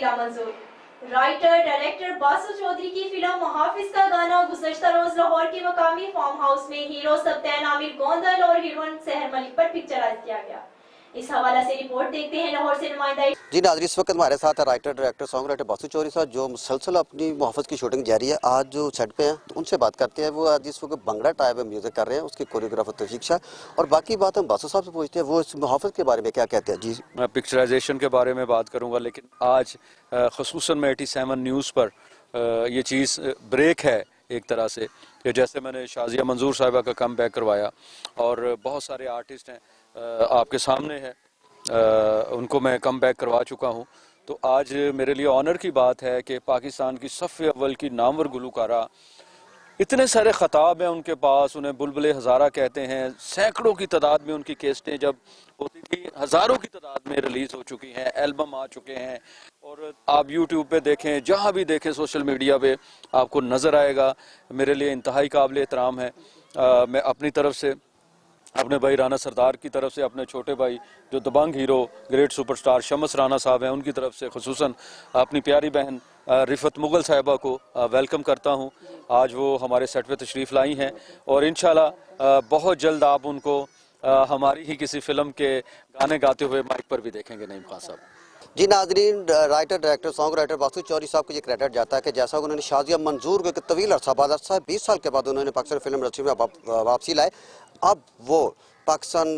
शाजिया मंजूर। Writer director Basu Chaudhary की film मुहाफिज का गाना गुज़श्ता रोज लाहौर के मकामी फार्म हाउस में हीरो सब्तैन आमिर गोंदल और हीरोइन सहर मलिक पर पिक्चराइज किया गया। इस हवाला से रिपोर्ट देखते हैं लाहौर से नुमाइंदा। जी नाज़रीन, इस वक्त हमारे साथ writer director song writer Basu Chaudhary साहब जो मुसलसल अपनी मुहाफ़िज़ की शूटिंग जारी है। आज जो सेट पे हैं तो उनसे बात करते हैं। वो आज इस वक्त भंगड़ा टाइप में म्यूज़िक कर रहे हैं, उसके कोरियोग्राफर तौफीक शाह। और बाकी बात हम बासु साहब से पूछते हैं वो इस मुहाफ़िज़ के बारे में क्या कहते हैं। जी, मैं पिक्चराइजेशन के बारे में बात करूंगा, लेकिन आज ख़ुसूसन मैं 87 न्यूज़ पर ये चीज़ ब्रेक है एक तरह से कि जैसे मैंने शाजिया मंजूर साहिबा का कम बैक करवाया और बहुत सारे आर्टिस्ट हैं आपके सामने हैं, उनको मैं कम बैक करवा चुका हूं। तो आज मेरे लिए ऑनर की बात है कि पाकिस्तान की सफ़े अव्वल की नामवर गुलकारा, इतने सारे ख़ताब हैं उनके पास, उन्हें बुलबुले हज़ारा कहते हैं। सैकड़ों की तादाद में उनकी कैसेटें जब होती थी हज़ारों की तादाद में रिलीज़ हो चुकी हैं, एल्बम आ चुके हैं। और आप यूट्यूब पे देखें, जहाँ भी देखें सोशल मीडिया पे आपको नज़र आएगा। मेरे लिए इंतहाई काबिल एहतराम है। मैं अपनी तरफ से, अपने भाई राना सरदार की तरफ से, अपने छोटे भाई जो दबंग hero great superstar Shamas Rana साहब हैं उनकी तरफ से, खुसूसन अपनी प्यारी बहन रिफत मुगल साहिबा को वेलकम करता हूं। आज वो हमारे सेट पे तशरीफ़ लाई हैं और इंशाल्लाह बहुत जल्द आप उनको हमारी ही किसी फिल्म के गाने गाते हुए माइक पर भी देखेंगे। नईम खान साहब जी नाज़रीन, writer director song writer Basu Chaudhary साहब को ये क्रेडिट जाता है कि जैसा उन्होंने शाजिया मंजूर को तवील अरसा बाद 20 साल के बाद उन्होंने पाकिस्तान फिल्म इंडस्ट्री में वापसी लाए। अब वो पाकिस्तान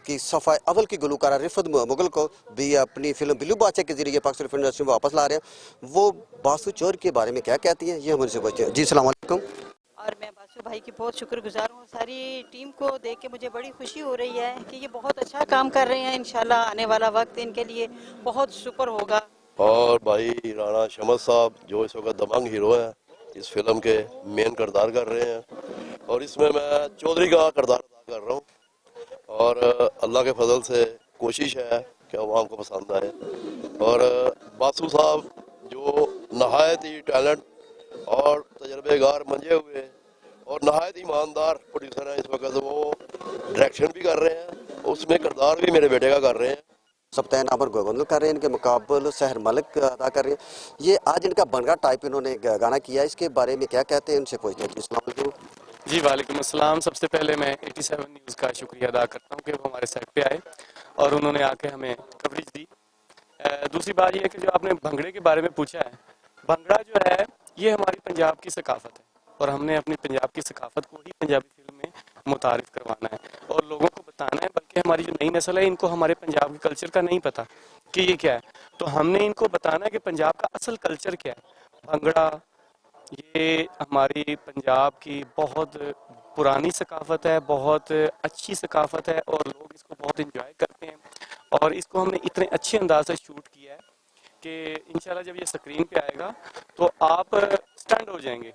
की सफ़ा अव्वल की गुलकारा रिफत मुगल को भी अपनी फिल्म बिल्लू बादशाह के जरिए पाकिस्तान फिल्म इंडस्ट्री में वापस ला रहे हैं। वो बासु चौधरी के बारे में क्या कहती हैं, ये हम उनसे पूछते हैं। जी अस्सलाम वालेकुम। और मैं बासु भाई की बहुत शुक्रगुजार हूँ। सारी टीम को देख के मुझे बड़ी खुशी हो रही है कि ये बहुत अच्छा काम कर रहे हैं। इंशाल्लाह आने वाला वक्त इनके लिए बहुत सुपर होगा। और भाई राणा शमस साहब जो इस वक्त दबंग हीरो हैं, इस फिल्म के मेन किरदार कर रहे हैं और इसमें मैं चौधरी का किरदार अदा कर रहा हूँ। और अल्लाह के फजल से कोशिश है कि आवाम को पसंद आए। और बासु साहब जो नहायत ही टैलेंट और तजर्बेकार मंजे हुए और नहायत ईमानदार प्रोड्यूसर हैं। इस वक्त वो डायरेक्शन भी कर रहे हैं, उसमें किरदार भी मेरे बेटे का कर रहे हैं। सब्तैन आमिर गोंदल कर रहे हैं, इनके मुकाबले सहर मलिक अदा कर रहे हैं। ये आज इनका भंगड़ा टाइप इन्होंने गाना किया, इसके बारे में क्या कहते हैं उनसे पूछते हैं। अस्सलाम वालेकुम। जी वालेकुम अस्सलाम। सबसे पहले मैं 87 न्यूज़ का शुक्रिया अदा करता हूँ कि वो हमारे सेट पे आए और उन्होंने आके हमें कवरेज दी। दूसरी बात यह है कि जो आपने भंगड़े के बारे में पूछा है, भंगड़ा जो है ये हमारी पंजाब की सकाफत है और हमने अपनी पंजाब की सकाफत को ही पंजाबी फिल्म में मुतारिफ करवाना है और लोगों को बताना है। बल्कि हमारी जो नई नस्ल है, इनको हमारे पंजाब के कल्चर का नहीं पता कि ये क्या है, तो हमने इनको बताना है कि पंजाब का असल कल्चर क्या है। भंगड़ा ये हमारी पंजाब की बहुत पुरानी सकाफत है, बहुत अच्छी सकाफत है और लोग इसको बहुत इंजॉय करते हैं। और इसको हमने इतने अच्छे अंदाज से शूट किया है कि इंशाल्लाह जब ये स्क्रीन पे आएगा तो आप स्टंट हो जाएंगे